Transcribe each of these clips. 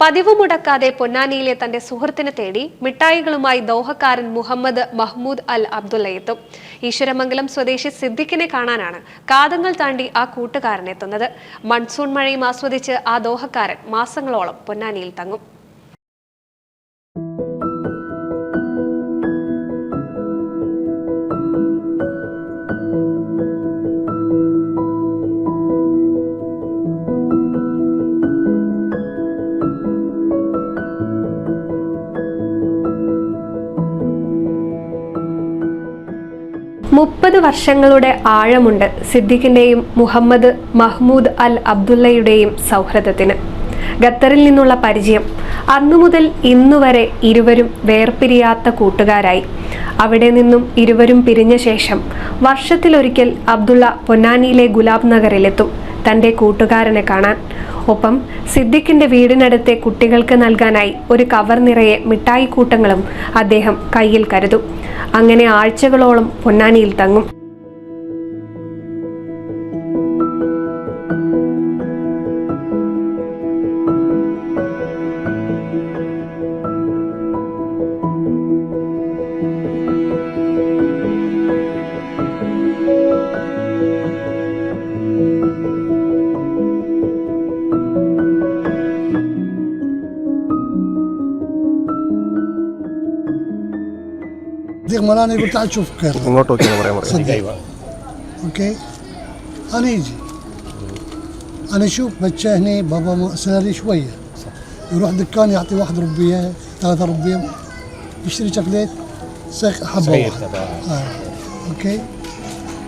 പതിവ് മുടക്കാതെ പൊന്നാനിയിലെ തന്റെ സുഹൃത്തിനെ തേടി മിഠായികളുമായി ദോഹക്കാരൻ മുഹമ്മദ് മഹ്മൂദ് അൽ അബ്ദുള്ള എത്തും. ഈശ്വരമംഗലം സ്വദേശി സിദ്ദിഖിനെ കാണാനാണ് കാതങ്ങൾ താണ്ടി ആ കൂട്ടുകാരനെത്തുന്നത്. മൺസൂൺ മഴയും ആസ്വദിച്ച് ആ ദോഹക്കാരൻ മാസങ്ങളോളം പൊന്നാനിയിൽ തങ്ങും. മുപ്പത് വർഷങ്ങളുടെ ആഴമുണ്ട് സിദ്ദിഖിന്റെയും മുഹമ്മദ് മഹ്മൂദ് അൽ അബ്ദുള്ളയുടെയും സൗഹൃദത്തിന്. ഖത്തറിൽ നിന്നുള്ള പരിചയം, അന്നു മുതൽ ഇന്നുവരെ ഇരുവരും വേർപിരിയാത്ത കൂട്ടുകാരായി. അവിടെ നിന്നും ഇരുവരും പിരിഞ്ഞ ശേഷം വർഷത്തിലൊരിക്കൽ അബ്ദുള്ള പൊന്നാനിയിലെ ഗുലാബ് നഗറിലെത്തും തൻ്റെ കൂട്ടുകാരനെ കാണാൻ. ഒപ്പം സിദ്ദിഖിന്റെ വീടിനടുത്തെ കുട്ടികൾക്ക് നൽകാനായി ഒരു കവർ നിറയെ മിഠായി കൂട്ടങ്ങളും അദ്ദേഹം കയ്യിൽ കരുതും. അങ്ങനെ ആഴ്ചകളോളം പൊന്നാനിയിൽ തങ്ങും. مراني قلت تعال شوف كير اوكي انا يجي انا اشوف بتشا هني بابا سالري شويه يروح دكان يعطي واحد ربيه 3 ربيه يشتري شوكليت حبه واحده اوكي.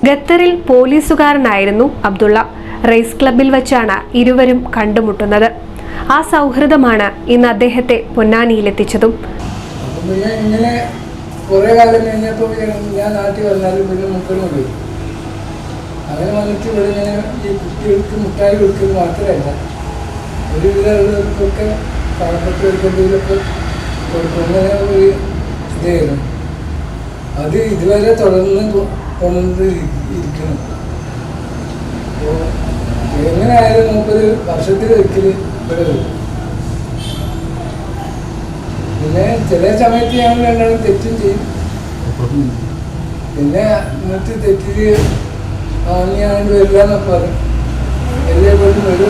ഖത്തറിൽ പോലീസുകാരനായിരുന്നു അബ്ദുള്ള. റേസ് ക്ലബിൽ വെച്ചാണ് ഇരുവരും കണ്ടുമുട്ടുന്നത്. ആ സൗഹൃദമാണ് ഇന്ന് അദ്ദേഹത്തെ പൊന്നാനിയിലെത്തിച്ചതും. കുറേ കാലം കഴിഞ്ഞപ്പോൾ ഞാൻ നാട്ടിൽ വന്നാലും പിന്നെ മുക്കലും പോയി. അങ്ങനെ വന്നിട്ട് ഇവിടെ ഞാൻ ഈ കുട്ടികൾക്ക് മുട്ടായി കൊടുക്കുന്നത് മാത്രമല്ല, ഒരുവിധമുള്ളവർക്കൊക്കെ പാവപ്പെട്ടവർക്ക് എന്തെങ്കിലുമൊക്കെ കൊടുക്കുന്ന ഒരു ഇതായിരുന്നു. അത് ഇതുവരെ തുടർന്ന് കൊണ്ടു ഇരിക്കണം. അപ്പോൾ എങ്ങനെയായാലും 30 വർഷത്തിലൊരിക്കൽ ഇവിടെ വരും. പിന്നെ ചില സമയത്ത് ഞങ്ങൾ രണ്ടാളും തെറ്റും ചെയ്യും. പിന്നെ എന്നിട്ട് തെറ്റില് വാങ്ങിയാണ്ട് വരില്ല എന്നൊക്കെ പറയും. എല്ലാവരും ഒരു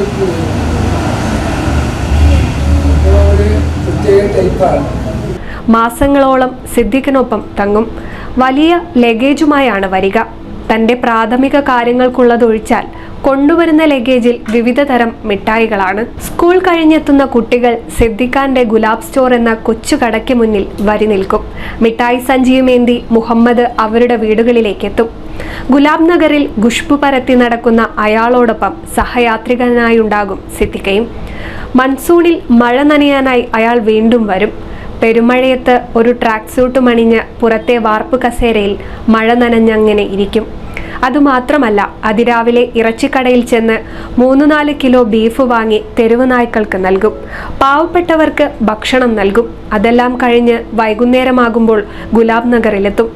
പ്രത്യേക ടൈപ്പാണ്. മാസങ്ങളോളം സിദ്ദിഖിനൊപ്പം തങ്ങും. വലിയ ലഗേജുമായാണ് വരിക. തൻ്റെ പ്രാഥമിക കാര്യങ്ങൾക്കുള്ളതൊഴിച്ചാൽ കൊണ്ടുവരുന്ന ലഗേജിൽ വിവിധ തരം മിഠായികളാണ്. സ്കൂൾ കഴിഞ്ഞെത്തുന്ന കുട്ടികൾ സിദ്ദിഖാന്റെ ഗുലാബ് സ്റ്റോർ എന്ന കൊച്ചു കടയ്ക്ക് മുന്നിൽ വരി നിൽക്കും. മിഠായി സഞ്ചിയുമേന്തി മുഹമ്മദ് അവരുടെ വീടുകളിലേക്കെത്തും. ഗുലാബ് നഗറിൽ ഖുശ്ബു പരത്തി നടക്കുന്ന അയാളോടൊപ്പം സഹയാത്രികനായുണ്ടാകും സിദ്ദിഖയും. മൺസൂണിൽ മഴ നനയാനായി അയാൾ വീണ്ടും വരും. പെരുമഴയത്ത് ഒരു ട്രാക്ക് സൂട്ടും അണിഞ്ഞ് പുറത്തെ വാർപ്പ് കസേരയിൽ മഴ നനഞ്ഞങ്ങനെ ഇരിക്കും. അതുമാത്രമല്ല, അതിരാവിലെ ഇറച്ചിക്കടയിൽ ചെന്ന് 3-4 കിലോ ബീഫ് വാങ്ങി തെരുവ് നായ്ക്കൾക്ക് നൽകും. പാവപ്പെട്ടവർക്ക് ഭക്ഷണം നൽകും. അതെല്ലാം കഴിഞ്ഞ് വൈകുന്നേരമാകുമ്പോൾ ഗുലാബ് നഗറിലെത്തും.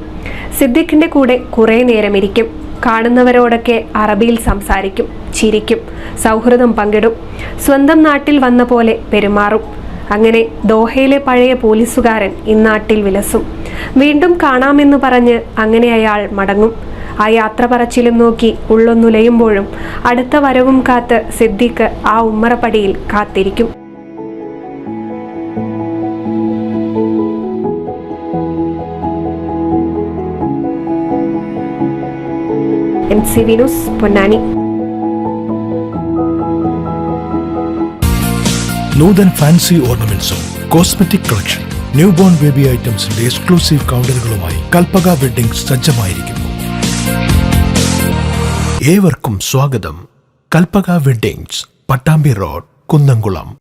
സിദ്ദിഖിന്റെ കൂടെ കുറേ നേരം ഇരിക്കും. കാണുന്നവരോടൊക്കെ അറബിയിൽ സംസാരിക്കും, ചിരിക്കും, സൗഹൃദം പങ്കിടും. സ്വന്തം നാട്ടിൽ വന്ന പോലെ പെരുമാറും. അങ്ങനെ ദോഹയിലെ പഴയ പോലീസുകാരൻ ഇന്നാട്ടിൽ വിലസും. വീണ്ടും കാണാമെന്ന് പറഞ്ഞ് അങ്ങനെ അയാൾ മടങ്ങും. ആ യാത്ര പറച്ചിലും നോക്കി ഉള്ളൊന്നുലയുമ്പോഴും അടുത്ത വരവും കാത്ത് സിദ്ദിഖ് ആ ഉമ്മറപ്പടിയിൽ കാത്തിരിക്കും. NCV news, Ponnani. Nutan fancy ഓർണമെന്റ്സും cosmetic collection, new born baby ഐറ്റംസിന്റെ എക്സ്ക്ലൂസീവ് കൗണ്ടറുകളുമായി കൽപ്പക വെഡ്ഡിംഗ് സജ്ജമായിരിക്കുന്നു. ഏവർക്കും സ്വാഗതം. Kalpaka weddings, Pattambi road, Kunnamkulam.